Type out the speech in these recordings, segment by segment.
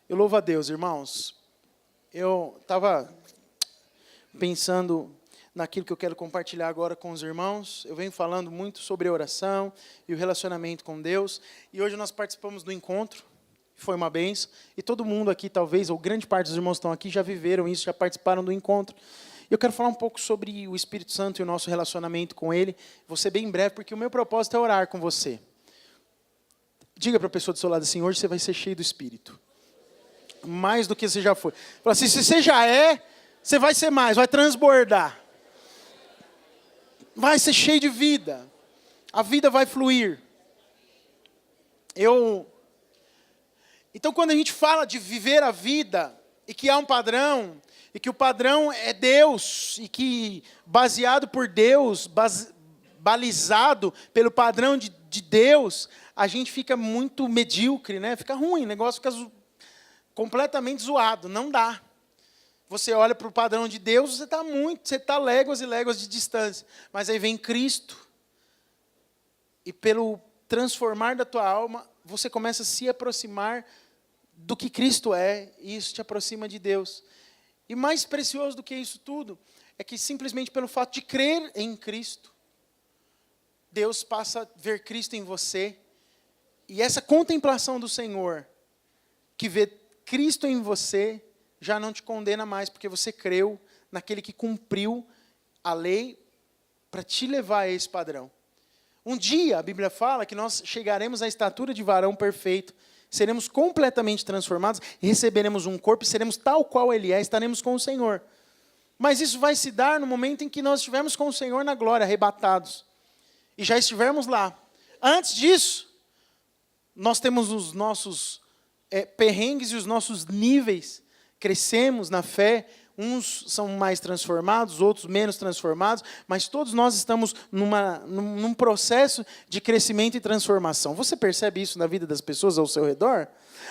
Eu louvo a Deus, irmãos. Eu estava pensando naquilo que eu quero compartilhar agora com os irmãos. Eu venho falando muito sobre a oração e o relacionamento com Deus. E hoje nós participamos do encontro. Foi uma bênção. E todo mundo aqui, talvez, ou grande parte dos irmãos que estão aqui, já viveram isso, já participaram do encontro. E eu quero falar um pouco sobre o Espírito Santo e o nosso relacionamento com Ele. Vou ser bem breve, porque o meu propósito é orar com você. Diga para a pessoa do seu lado assim, hoje você vai ser cheio do Espírito. Mais do que você já foi. Fala assim, se você já é, você vai ser mais, vai transbordar. Vai ser cheio de vida. A vida vai fluir. Então, quando a gente fala de viver a vida, e que há um padrão, e que o padrão é Deus, e que baseado por Deus, balizado pelo padrão de Deus, a gente fica muito medíocre, né? Fica ruim, o negócio fica completamente zoado, não dá. Você olha para o padrão de Deus, você está léguas e léguas de distância. Mas aí vem Cristo, e pelo transformar da tua alma, você começa a se aproximar do que Cristo é, e isso te aproxima de Deus. E mais precioso do que isso tudo, é que simplesmente pelo fato de crer em Cristo, Deus passa a ver Cristo em você, e essa contemplação do Senhor, que vê Cristo em você, já não te condena mais, porque você creu naquele que cumpriu a lei para te levar a esse padrão. Um dia, a Bíblia fala que nós chegaremos à estatura de varão perfeito, seremos completamente transformados, receberemos um corpo e seremos tal qual Ele é, estaremos com o Senhor. Mas isso vai se dar no momento em que nós estivermos com o Senhor na glória, arrebatados. E já estivermos lá. Antes disso, nós temos os nossos perrengues e os nossos níveis. Crescemos na fé, uns são mais transformados, outros menos transformados, mas todos nós estamos num processo de crescimento e transformação. Você percebe isso na vida das pessoas ao seu redor?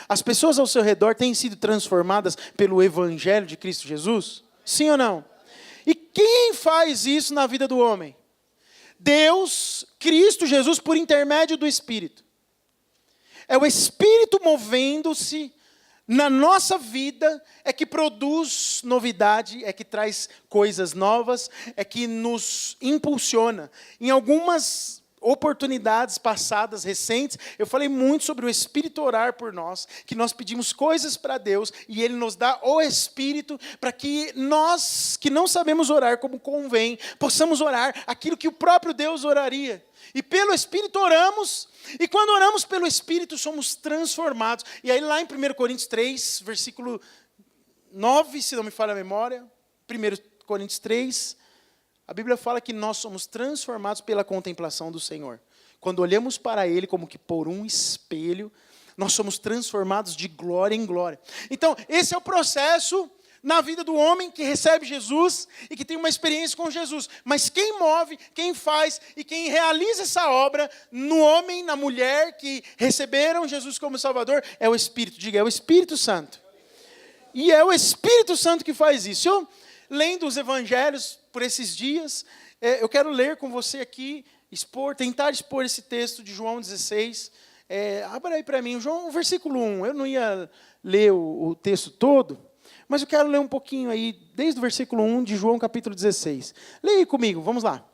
As pessoas ao seu redor têm sido transformadas pelo Evangelho de Cristo Jesus? Sim ou não? E quem faz isso na vida do homem? Deus, Cristo Jesus, por intermédio do Espírito. É o Espírito movendo-se na nossa vida, é que produz novidade, é que traz coisas novas, é que nos impulsiona. Em algumas oportunidades passadas, recentes, eu falei muito sobre o Espírito orar por nós, que nós pedimos coisas para Deus, e Ele nos dá o Espírito, para que nós, que não sabemos orar como convém, possamos orar aquilo que o próprio Deus oraria. E pelo Espírito oramos, e quando oramos pelo Espírito somos transformados. E aí lá em 1 Coríntios 3, versículo 9, se não me falha a memória, 1 Coríntios 3, a Bíblia fala que nós somos transformados pela contemplação do Senhor. Quando olhamos para Ele como que por um espelho, nós somos transformados de glória em glória. Então, esse é o processo na vida do homem que recebe Jesus e que tem uma experiência com Jesus. Mas quem move, quem faz e quem realiza essa obra no homem, na mulher que receberam Jesus como Salvador, é o Espírito. Diga, é o Espírito Santo. E é o Espírito Santo que faz isso. Eu, lendo os evangelhos por esses dias, eu quero ler com você aqui, tentar expor esse texto de João 16. Abra aí para mim, João, versículo 1. Eu não ia ler o texto todo, mas eu quero ler um pouquinho aí, desde o versículo 1 de João capítulo 16. Leia aí comigo, vamos lá.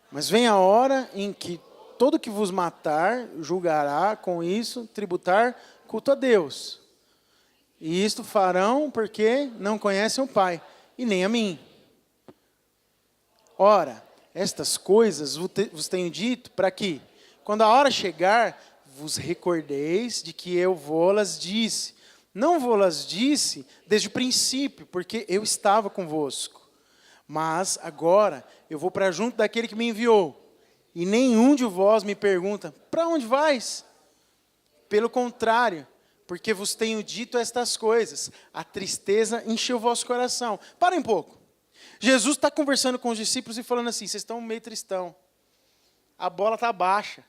Mas vem a hora em que todo que vos matar, julgará com isso, tributar culto a Deus. E isto farão porque não conhecem o Pai, e nem a mim. Ora, estas coisas vos tenho dito para que, quando a hora chegar, vos recordeis de que eu vou-las disse. Não vou-las disse desde o princípio, porque eu estava convosco. Mas agora eu vou para junto daquele que me enviou. E nenhum de vós me pergunta, para onde vais? Pelo contrário, porque vos tenho dito estas coisas, a tristeza encheu o vosso coração. Para um pouco. Jesus está conversando com os discípulos e falando assim, vocês estão meio tristão. A bola está baixa.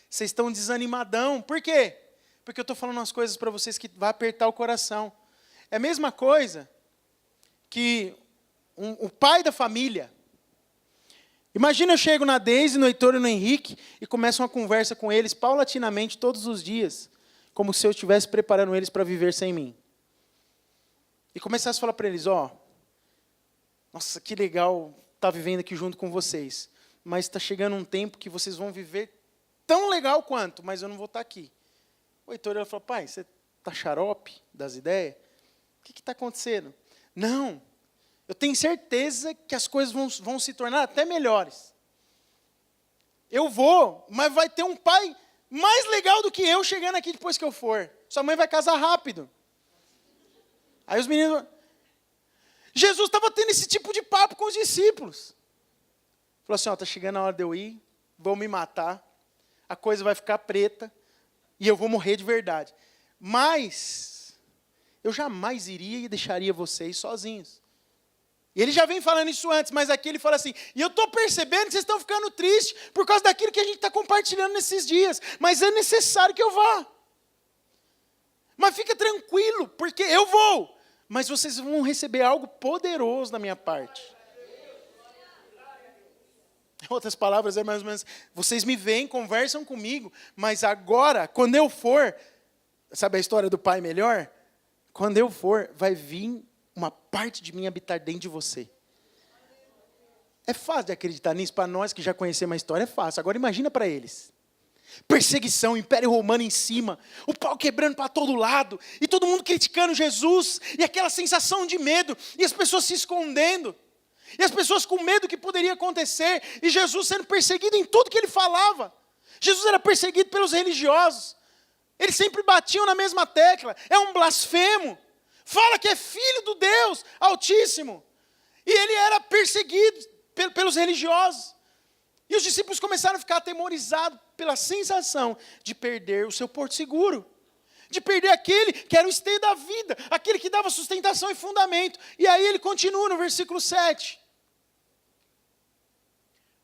Vocês estão desanimadão. Por quê? Porque eu estou falando umas coisas para vocês que vai apertar o coração. É a mesma coisa que o pai da família, Imagina eu chego na Deise, no Heitor e no Henrique e começo uma conversa com eles paulatinamente todos os dias, como se eu estivesse preparando eles para viver sem mim. E começasse a falar para eles, nossa, que legal estar vivendo aqui junto com vocês, mas está chegando um tempo que vocês vão viver tão legal quanto, mas eu não vou estar aqui. O Heitor falou, pai, você está xarope das ideias? O que está acontecendo? Não, eu tenho certeza que as coisas vão se tornar até melhores. Eu vou, mas vai ter um pai mais legal do que eu chegando aqui depois que eu for. Sua mãe vai casar rápido. Aí os meninos... Jesus estava tendo esse tipo de papo com os discípulos. Falou assim, está chegando a hora de eu ir, vão me matar, a coisa vai ficar preta e eu vou morrer de verdade. Mas eu jamais iria e deixaria vocês sozinhos. E ele já vem falando isso antes, mas aqui ele fala assim, e eu estou percebendo que vocês estão ficando tristes por causa daquilo que a gente está compartilhando nesses dias, mas é necessário que eu vá. Mas fica tranquilo, porque eu vou, mas vocês vão receber algo poderoso da minha parte. Em outras palavras, é mais ou menos, vocês me veem, conversam comigo, mas agora, quando eu for, sabe a história do pai melhor? Quando eu for, vai vir uma parte de mim habitar dentro de você. É fácil de acreditar nisso, para nós que já conhecemos a história, é fácil. Agora imagina para eles. Perseguição, Império Romano em cima, o pau quebrando para todo lado, e todo mundo criticando Jesus, e aquela sensação de medo, e as pessoas se escondendo, e as pessoas com medo do que poderia acontecer, e Jesus sendo perseguido em tudo que ele falava. Jesus era perseguido pelos religiosos, eles sempre batiam na mesma tecla, é um blasfemo, fala que é filho do Deus Altíssimo, e ele era perseguido pelos religiosos. E os discípulos começaram a ficar atemorizados pela sensação de perder o seu porto seguro, de perder aquele que era o esteio da vida, aquele que dava sustentação e fundamento. E aí ele continua no versículo 7.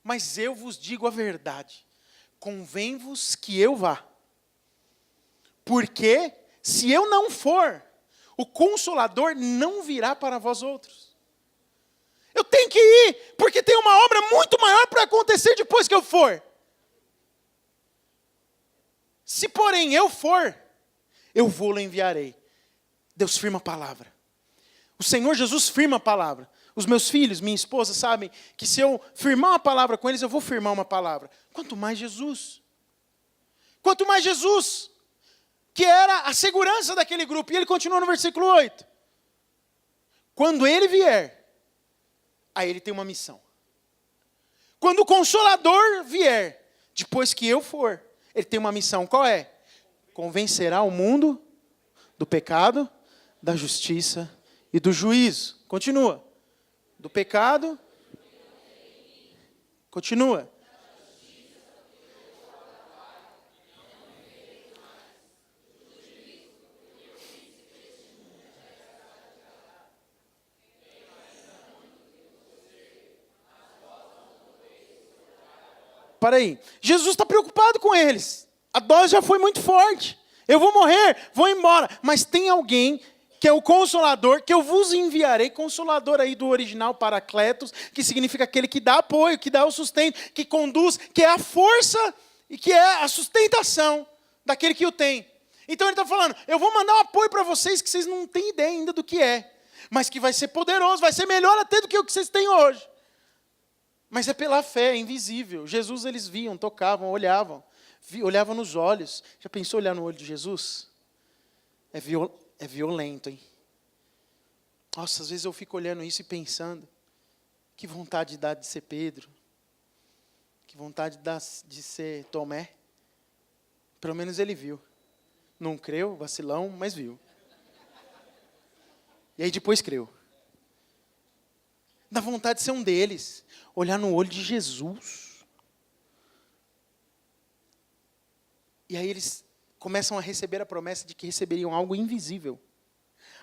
Mas eu vos digo a verdade, convém-vos que eu vá, porque se eu não for, o Consolador não virá para vós outros. Eu tenho que ir, porque tem uma obra muito maior para acontecer depois que eu for. Se porém eu for, eu vou-lo enviarei. Deus firma a palavra. O Senhor Jesus firma a palavra. Os meus filhos, minha esposa, sabem que se eu firmar uma palavra com eles, eu vou firmar uma palavra. Quanto mais Jesus. Quanto mais Jesus, que era a segurança daquele grupo. E ele continua no versículo 8. Quando ele vier, aí ele tem uma missão. Quando o Consolador vier, depois que eu for, ele tem uma missão. Qual é? Convencerá o mundo do pecado, da justiça e do juízo. Continua. Do pecado. Continua. Para aí. Jesus está preocupado com eles. A dose já foi muito forte. Eu vou morrer, vou embora. Mas tem alguém que é o Consolador, que eu vos enviarei. Consolador aí do original, Paracletos, que significa aquele que dá apoio, que dá o sustento, que conduz, que é a força e que é a sustentação daquele que o tem. Então ele está falando, eu vou mandar um apoio para vocês que vocês não têm ideia ainda do que é. Mas que vai ser poderoso, vai ser melhor até do que o que vocês têm hoje. Mas é pela fé, é invisível. Jesus eles viam, tocavam, olhavam. Olhavam nos olhos. Já pensou olhar no olho de Jesus? É violento, hein? Nossa, às vezes eu fico olhando isso e pensando. Que vontade dá de ser Pedro. Que vontade dá de ser Tomé. Pelo menos ele viu. Não creu, vacilão, mas viu. E aí depois creu. Dá vontade de ser um deles. Olhar no olho de Jesus. E aí eles começam a receber a promessa de que receberiam algo invisível.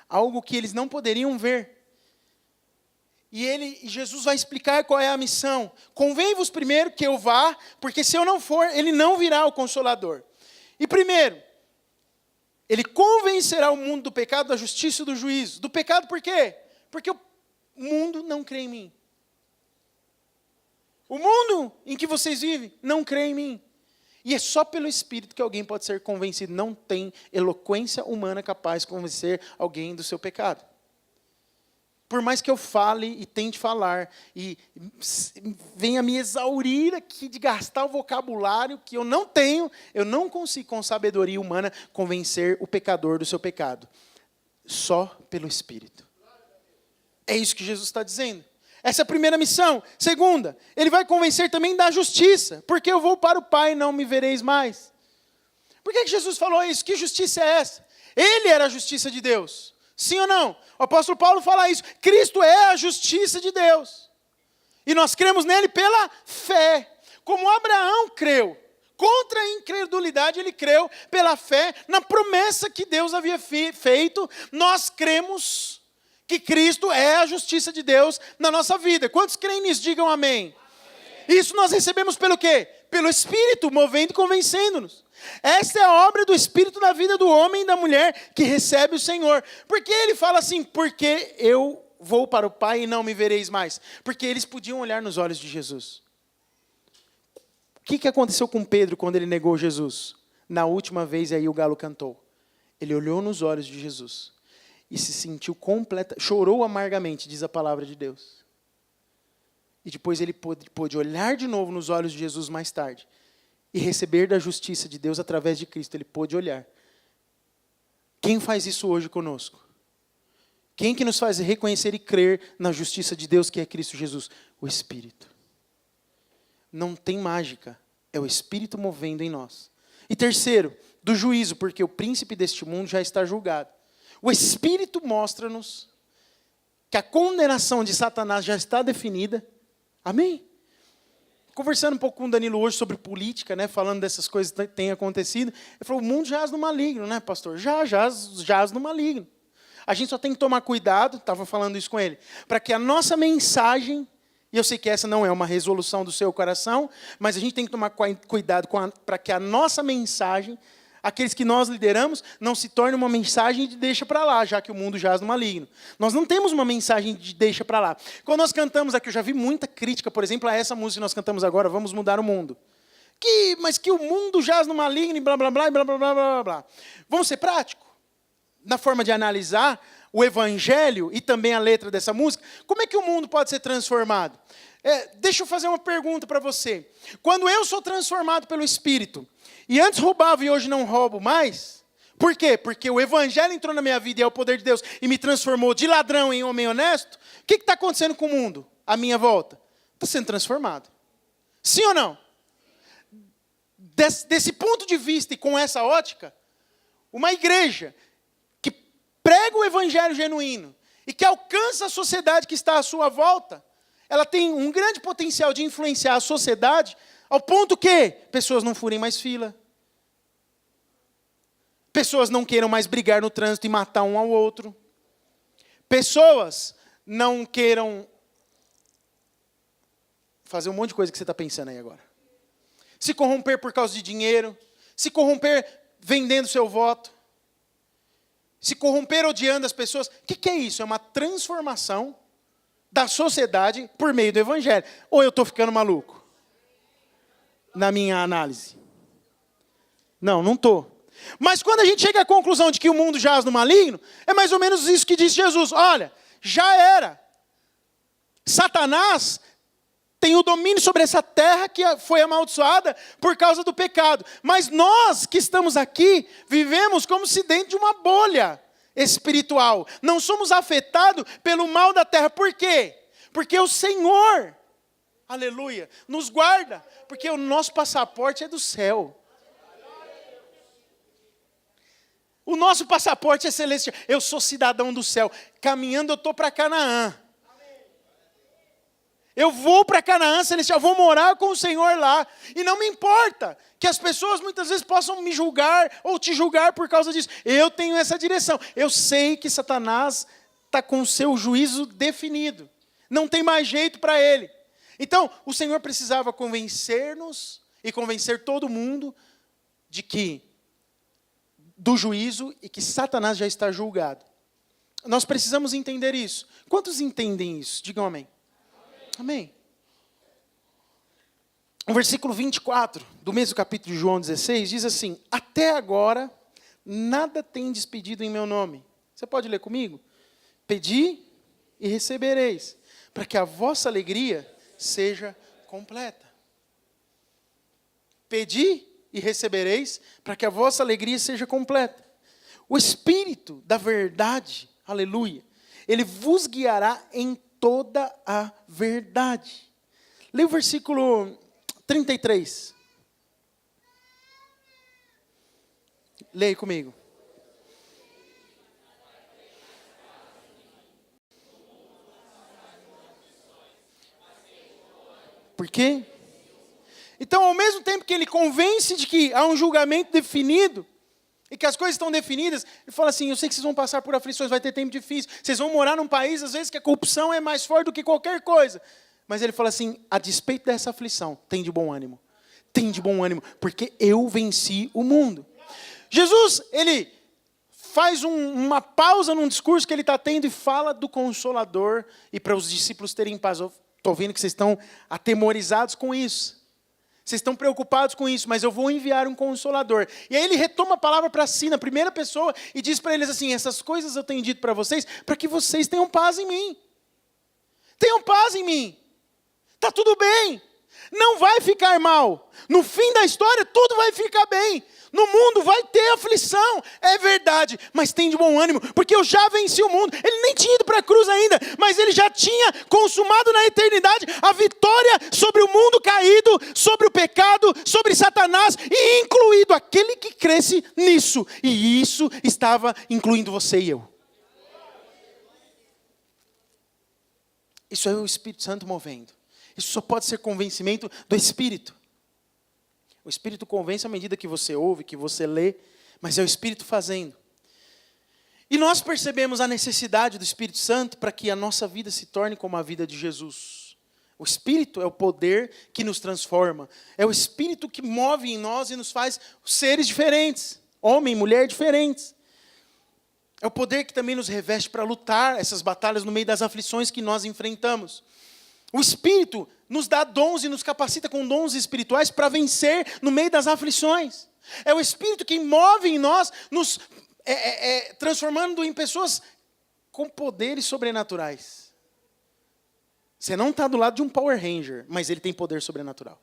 Algo que eles não poderiam ver. E Jesus vai explicar qual é a missão. Convém-vos primeiro que eu vá, porque se eu não for, ele não virá o Consolador. E primeiro, ele convencerá o mundo do pecado, da justiça e do juízo. Do pecado por quê? Porque o mundo não crê em mim. O mundo em que vocês vivem não crê em mim. E é só pelo Espírito que alguém pode ser convencido. Não tem eloquência humana capaz de convencer alguém do seu pecado. Por mais que eu fale e tente falar, e venha me exaurir aqui de gastar o vocabulário que eu não tenho, eu não consigo, com sabedoria humana, convencer o pecador do seu pecado. Só pelo Espírito. É isso que Jesus está dizendo. Essa é a primeira missão. Segunda, ele vai convencer também da justiça. Porque eu vou para o Pai e não me vereis mais. Por que Jesus falou isso? Que justiça é essa? Ele era a justiça de Deus. Sim ou não? O apóstolo Paulo fala isso. Cristo é a justiça de Deus. E nós cremos nele pela fé. Como Abraão creu. Contra a incredulidade, ele creu pela fé na promessa que Deus havia feito. Nós cremos que Cristo é a justiça de Deus na nossa vida. Quantos creem nisso? Digam amém. Isso nós recebemos pelo quê? Pelo Espírito, movendo e convencendo-nos. Esta é a obra do Espírito na vida do homem e da mulher que recebe o Senhor. Por que ele fala assim? Porque eu vou para o Pai e não me vereis mais. Porque eles podiam olhar nos olhos de Jesus. O que aconteceu com Pedro quando ele negou Jesus? Na última vez, aí o galo cantou. Ele olhou nos olhos de Jesus e se sentiu chorou amargamente, diz a palavra de Deus. E depois ele pôde olhar de novo nos olhos de Jesus mais tarde e receber da justiça de Deus através de Cristo. Ele pôde olhar. Quem faz isso hoje conosco? Quem que nos faz reconhecer e crer na justiça de Deus que é Cristo Jesus? O Espírito. Não tem mágica. É o Espírito movendo em nós. E terceiro, do juízo, porque o príncipe deste mundo já está julgado. O Espírito mostra-nos que a condenação de Satanás já está definida. Amém? Conversando um pouco com o Danilo hoje sobre política, né, falando dessas coisas que têm acontecido, ele falou, o mundo jaz no maligno, né, pastor? Jaz no maligno. A gente só tem que tomar cuidado, estava falando isso com ele, para que a nossa mensagem, e eu sei que essa não é uma resolução do seu coração, mas a gente tem que tomar cuidado para que a nossa mensagem, aqueles que nós lideramos, não se torne uma mensagem de deixa para lá, já que o mundo jaz no maligno. Nós não temos uma mensagem de deixa para lá. Quando nós cantamos aqui, eu já vi muita crítica, por exemplo, a essa música que nós cantamos agora, Vamos Mudar o Mundo. Mas que o mundo jaz no maligno e blá, blá, blá, blá, blá, blá, blá, blá. Vamos ser práticos? Na forma de analisar o evangelho e também a letra dessa música, como é que o mundo pode ser transformado? Deixa eu fazer uma pergunta para você. Quando eu sou transformado pelo Espírito, e antes roubava e hoje não roubo mais, por quê? Porque o evangelho entrou na minha vida e é o poder de Deus e me transformou de ladrão em homem honesto, o que está acontecendo com o mundo à minha volta? Está sendo transformado. Sim ou não? Desse ponto de vista e com essa ótica, uma igreja que prega o evangelho genuíno e que alcança a sociedade que está à sua volta, ela tem um grande potencial de influenciar a sociedade ao ponto que pessoas não furem mais fila, pessoas não queiram mais brigar no trânsito e matar um ao outro, pessoas não queiram fazer um monte de coisa que você está pensando aí agora. Se corromper por causa de dinheiro, se corromper vendendo seu voto, se corromper odiando as pessoas. O que é isso? É uma transformação da sociedade por meio do evangelho. Ou eu estou ficando maluco? Na minha análise. Não estou. Mas quando a gente chega à conclusão de que o mundo jaz no maligno, é mais ou menos isso que disse Jesus. Olha, já era. Satanás tem o domínio sobre essa terra que foi amaldiçoada por causa do pecado. Mas nós que estamos aqui, vivemos como se dentro de uma bolha espiritual. Não somos afetados pelo mal da terra. Por quê? Porque o Senhor, aleluia, nos guarda. Porque o nosso passaporte é do céu. O nosso passaporte é celestial. Eu sou cidadão do céu. Caminhando eu estou para Canaã. Eu vou para Canaã celestial, vou morar com o Senhor lá. E não me importa que as pessoas muitas vezes possam me julgar ou te julgar por causa disso. Eu tenho essa direção. Eu sei que Satanás está com o seu juízo definido. Não tem mais jeito para ele. Então, o Senhor precisava convencer-nos e convencer todo mundo de que do juízo e que Satanás já está julgado. Nós precisamos entender isso. Quantos entendem isso? Digam amém. Amém. O versículo 24 do mesmo capítulo de João 16 diz assim: até agora nada tendes pedido em meu nome. Você pode ler comigo? Pedi e recebereis, para que a vossa alegria seja completa. Pedi e recebereis, para que a vossa alegria seja completa. O Espírito da verdade, aleluia, ele vos guiará em toda a verdade. Leia o versículo 33. Leia comigo. Por quê? Então, ao mesmo tempo que ele convence de que há um julgamento definido, e que as coisas estão definidas, ele fala assim: eu sei que vocês vão passar por aflições, vai ter tempo difícil, vocês vão morar num país, às vezes, que a corrupção é mais forte do que qualquer coisa. Mas ele fala assim: a despeito dessa aflição, tem de bom ânimo. Tem de bom ânimo, porque eu venci o mundo. Jesus, ele faz uma pausa num discurso que ele está tendo e fala do Consolador, e para os discípulos terem paz. Eu estou vendo que vocês estão atemorizados com isso. Vocês estão preocupados com isso, mas eu vou enviar um Consolador. E aí ele retoma a palavra para si, na primeira pessoa, e diz para eles assim: essas coisas eu tenho dito para vocês, para que vocês tenham paz em mim. Tenham paz em mim. Está tudo bem. Não vai ficar mal. No fim da história, tudo vai ficar bem. No mundo vai ter aflição, é verdade, mas tem de bom ânimo, porque eu já venci o mundo. Ele nem tinha ido para a cruz ainda, mas ele já tinha consumado na eternidade a vitória sobre o mundo caído, sobre o pecado, sobre Satanás, e incluído aquele que cresce nisso. E isso estava incluindo você e eu. Isso é o Espírito Santo movendo. Isso só pode ser convencimento do Espírito. O Espírito convence à medida que você ouve, que você lê, mas é o Espírito fazendo. E nós percebemos a necessidade do Espírito Santo para que a nossa vida se torne como a vida de Jesus. O Espírito é o poder que nos transforma. É o Espírito que move em nós e nos faz seres diferentes. Homem e mulher diferentes. É o poder que também nos reveste para lutar essas batalhas no meio das aflições que nós enfrentamos. O Espírito nos dá dons e nos capacita com dons espirituais para vencer no meio das aflições. É o Espírito que move em nós, nos transformando em pessoas com poderes sobrenaturais. Você não está do lado de um Power Ranger, mas ele tem poder sobrenatural.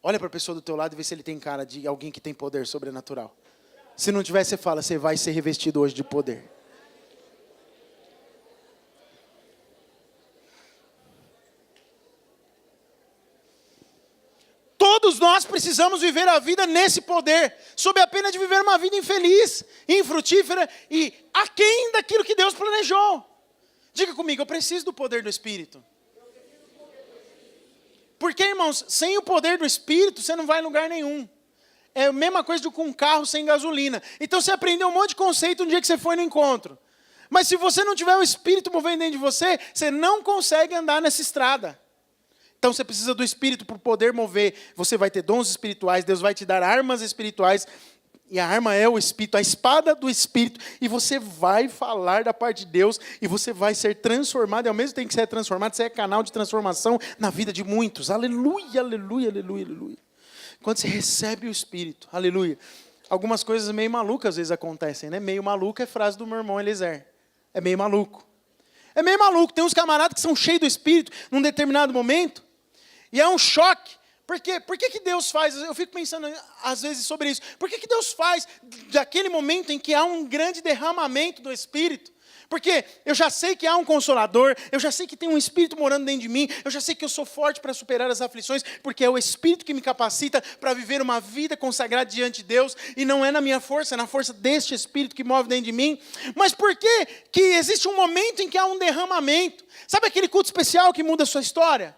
Olha para a pessoa do teu lado e vê se ele tem cara de alguém que tem poder sobrenatural. Se não tiver, você fala: você vai ser revestido hoje de poder. Todos nós precisamos viver a vida nesse poder, sob a pena de viver uma vida infeliz, infrutífera e aquém daquilo que Deus planejou. Diga comigo: eu preciso do poder do Espírito. Porque, irmãos, sem o poder do Espírito, você não vai em lugar nenhum. É a mesma coisa do que um carro sem gasolina. Então você aprendeu um monte de conceito no dia que você foi no encontro. Mas se você não tiver o Espírito movendo dentro de você, você não consegue andar nessa estrada. Então você precisa do Espírito para poder mover. Você vai ter dons espirituais, Deus vai te dar armas espirituais. E a arma é o Espírito, a espada do Espírito. E você vai falar da parte de Deus. E você vai ser transformado. E ao mesmo tempo que você é transformado, você é canal de transformação na vida de muitos. Aleluia, aleluia, aleluia, aleluia. Quando você recebe o Espírito, aleluia. Algumas coisas meio malucas às vezes acontecem, né? Meio maluco é frase do meu irmão Eliezer. É meio maluco. É meio maluco. Tem uns camaradas que são cheios do Espírito num determinado momento. E é um choque. Por que Deus faz? Eu fico pensando às vezes sobre isso. Por que Deus faz daquele momento em que há um grande derramamento do Espírito? Porque eu já sei que há um Consolador, eu já sei que tem um Espírito morando dentro de mim, eu já sei que eu sou forte para superar as aflições, porque é o Espírito que me capacita para viver uma vida consagrada diante de Deus, e não é na minha força, é na força deste Espírito que move dentro de mim. Mas por que existe um momento em que há um derramamento? Sabe aquele culto especial que muda a sua história?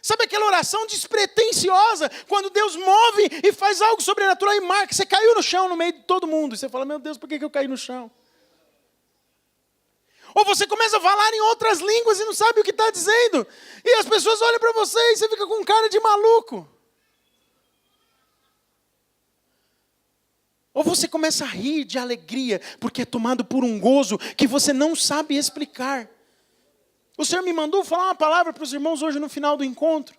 Sabe aquela oração despretensiosa, quando Deus move e faz algo sobrenatural e marca, você caiu no chão no meio de todo mundo, e você fala: meu Deus, por que eu caí no chão? Ou você começa a falar em outras línguas e não sabe o que está dizendo, e as pessoas olham para você e você fica com cara de maluco. Ou você começa a rir de alegria, porque é tomado por um gozo que você não sabe explicar. O Senhor me mandou falar uma palavra para os irmãos hoje no final do encontro,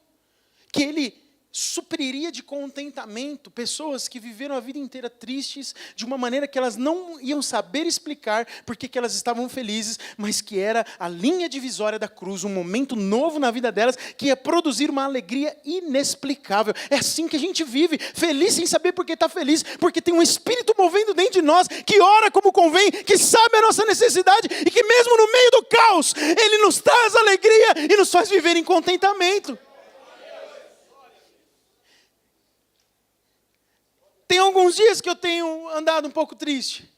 que Ele supriria de contentamento pessoas que viveram a vida inteira tristes, de uma maneira que elas não iam saber explicar porque que elas estavam felizes, mas que era a linha divisória da cruz, um momento novo na vida delas, que ia produzir uma alegria inexplicável. É assim que a gente vive, feliz sem saber por que está feliz, porque tem um Espírito movendo dentro de nós, que ora como convém, que sabe a nossa necessidade, e que mesmo no meio do caos, Ele nos traz alegria e nos faz viver em contentamento. Tem alguns dias que eu tenho andado um pouco triste.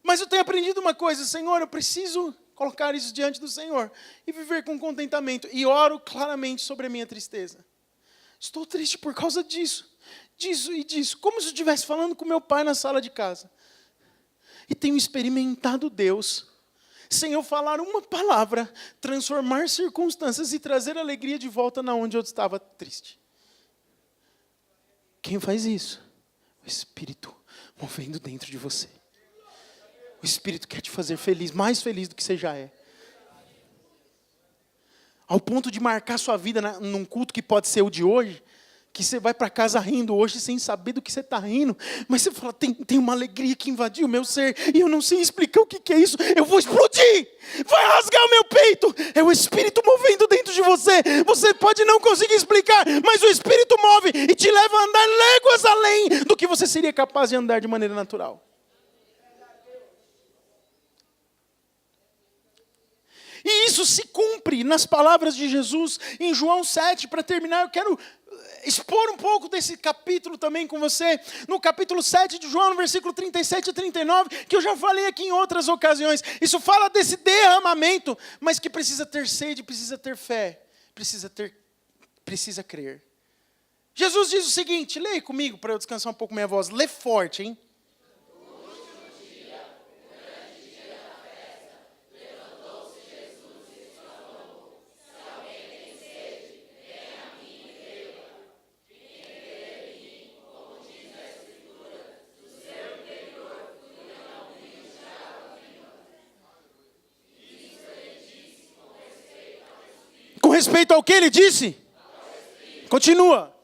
Mas eu tenho aprendido uma coisa, Senhor, eu preciso colocar isso diante do Senhor e viver com contentamento. E oro claramente sobre a minha tristeza. Estou triste por causa disso, disso e disso. Como se eu estivesse falando com meu pai na sala de casa. E tenho experimentado Deus, sem eu falar uma palavra, transformar circunstâncias e trazer alegria de volta na onde eu estava triste. Quem faz isso? O Espírito movendo dentro de você. O Espírito quer te fazer feliz, mais feliz do que você já é. Ao ponto de marcar sua vida num culto que pode ser o de hoje, que você vai para casa rindo hoje sem saber do que você está rindo, mas você fala, tem uma alegria que invadiu o meu ser, e eu não sei explicar o que é isso, eu vou explodir, vai rasgar o meu peito, é o Espírito movendo dentro de você, você pode não conseguir explicar, mas o Espírito move e te leva a andar léguas além do que você seria capaz de andar de maneira natural. E isso se cumpre nas palavras de Jesus em João 7. Para terminar, eu quero expor um pouco desse capítulo também com você. No capítulo 7 de João, no versículo 37 e 39, que eu já falei aqui em outras ocasiões. Isso fala desse derramamento, mas que precisa ter sede, precisa ter fé, precisa crer. Jesus diz o seguinte, leia comigo para eu descansar um pouco minha voz. Lê forte, hein? Com respeito ao que ele disse? Continua.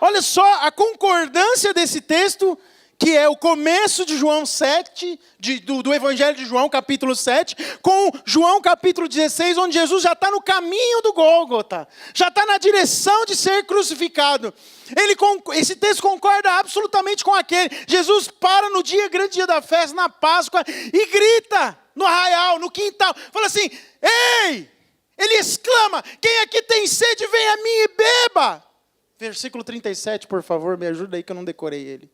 Olha só a concordância desse texto, que é o começo de João 7, do Evangelho de João, capítulo 7, com João, capítulo 16, onde Jesus já está no caminho do Gólgota, já está na direção de ser crucificado. Esse texto concorda absolutamente com aquele. Jesus para no grande dia da festa, na Páscoa, e grita no arraial, no quintal, fala assim, ei! Ele exclama, quem aqui tem sede, vem a mim e beba. Versículo 37, por favor, me ajuda aí que eu não decorei ele.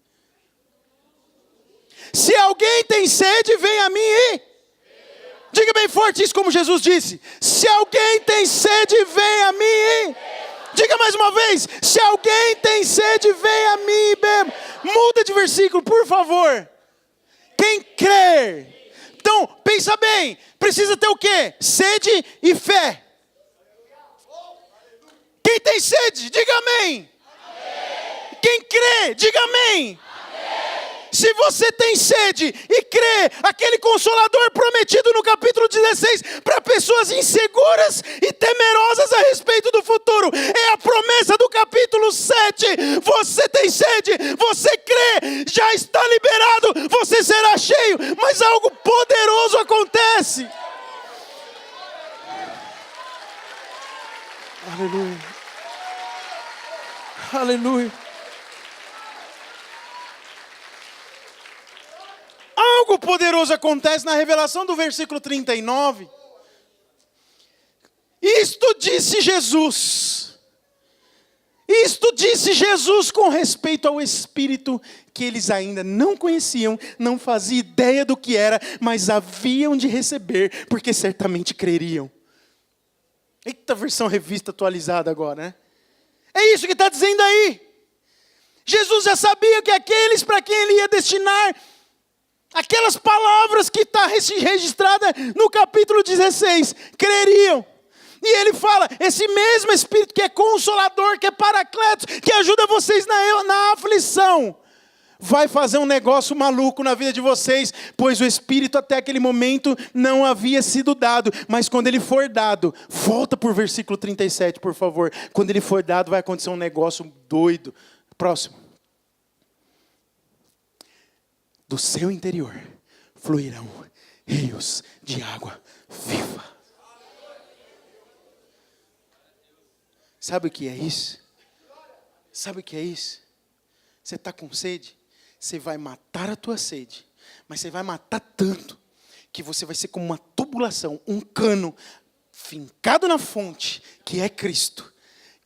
Se alguém tem sede, vem a mim e... Diga bem forte isso como Jesus disse. Se alguém tem sede, vem a mim e... Diga mais uma vez. Se alguém tem sede, vem a mim e beba. Muda de versículo, por favor. Quem crer. Então, pensa bem. Precisa ter o quê? Sede e fé. Quem tem sede, diga amém. Amém. Quem crê, diga amém. Se você tem sede e crê, aquele Consolador prometido no capítulo 16 para pessoas inseguras e temerosas a respeito do futuro, é a promessa do capítulo 7. Você tem sede, você crê, já está liberado, você será cheio, mas algo poderoso acontece. Aleluia. Aleluia. Algo poderoso acontece na revelação do versículo 39. Isto disse Jesus. Isto disse Jesus com respeito ao Espírito que eles ainda não conheciam, não faziam ideia do que era, mas haviam de receber, porque certamente creriam. Eita, versão revista atualizada agora, né? É isso que está dizendo aí. Jesus já sabia que aqueles para quem ele ia destinar aquelas palavras que está registrada no capítulo 16, creriam. E ele fala, esse mesmo Espírito que é consolador, que é paracletos, que ajuda vocês na aflição, vai fazer um negócio maluco na vida de vocês, pois o Espírito até aquele momento não havia sido dado, mas quando ele for dado, volta por versículo 37, por favor. Quando ele for dado, vai acontecer um negócio doido. Próximo. Do seu interior fluirão rios de água viva. Sabe o que é isso? Sabe o que é isso? Você está com sede? Você vai matar a tua sede. Mas você vai matar tanto que você vai ser como uma tubulação, um cano fincado na fonte, que é Cristo,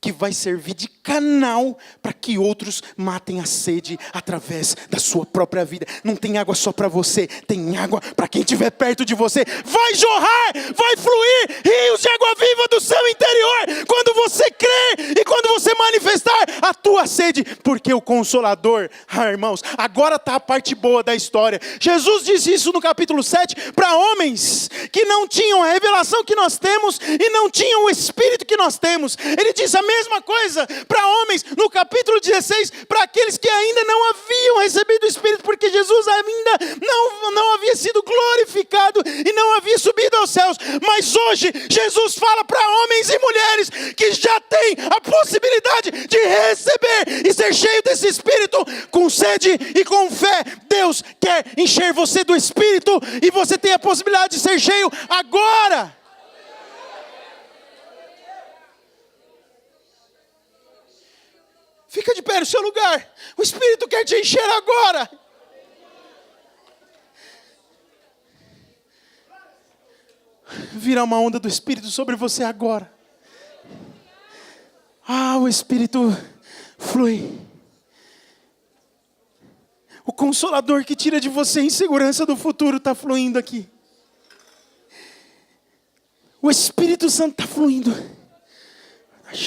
que vai servir de canal para que outros matem a sede através da sua própria vida. Não tem água só para você, tem água para quem estiver perto de você. Vai jorrar, vai fluir rios de água viva do seu interior, quando você crer e quando você manifestar a tua sede, porque o Consolador, irmãos, agora está a parte boa da história. Jesus disse isso no capítulo 7 para homens que não tinham a revelação que nós temos e não tinham o Espírito que nós temos. Ele disse a mesma coisa para homens no capítulo 16, para aqueles que ainda não haviam recebido o Espírito, porque Jesus ainda não havia sido glorificado e não havia subido aos céus. Mas hoje Jesus fala para homens e mulheres que já têm a possibilidade de receber e ser cheio desse Espírito com sede e com fé. Deus quer encher você do Espírito e você tem a possibilidade de ser cheio agora. Fica de pé no seu lugar. O Espírito quer te encher agora. Virá uma onda do Espírito sobre você agora. O Espírito flui. O Consolador que tira de você a insegurança do futuro está fluindo aqui. O Espírito Santo está fluindo. Pode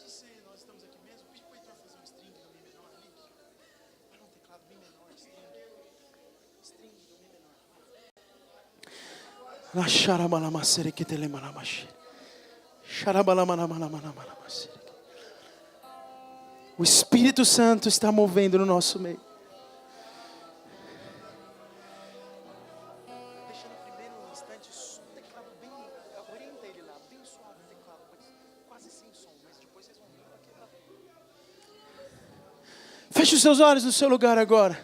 ser, nós estamos aqui mesmo. Pede para o Heitor fazer um string do Mi menor ali. Para um teclado bem menor, string do Mi menor. O Espírito Santo está movendo no nosso meio. Feche os seus olhos no seu lugar agora.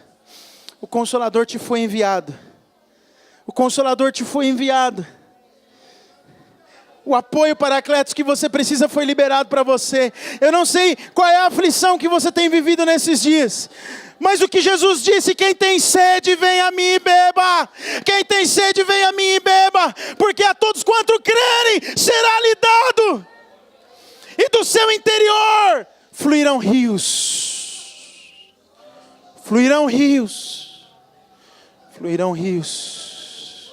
O Consolador te foi enviado. O Consolador te foi enviado. O apoio paracletos que você precisa foi liberado para você. Eu não sei qual é a aflição que você tem vivido nesses dias. Mas o que Jesus disse, quem tem sede, vem a mim e beba. Quem tem sede, vem a mim e beba. Porque a todos quanto crerem, será lhe dado. E do seu interior fluirão rios. Fluirão rios, fluirão rios,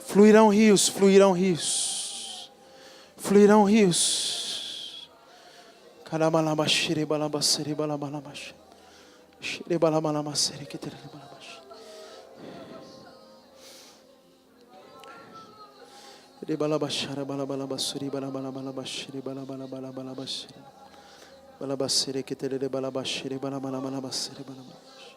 fluirão rios, fluirão rios, fluirão rios. Carabalabashire balabasere balabalabash, shire balabalamasere ketere balabash. Rebalabashara balabalabasuri balabalabashire balabalabalabalabashire. Balabasere que tere balabashere balabalabasere balabalabash.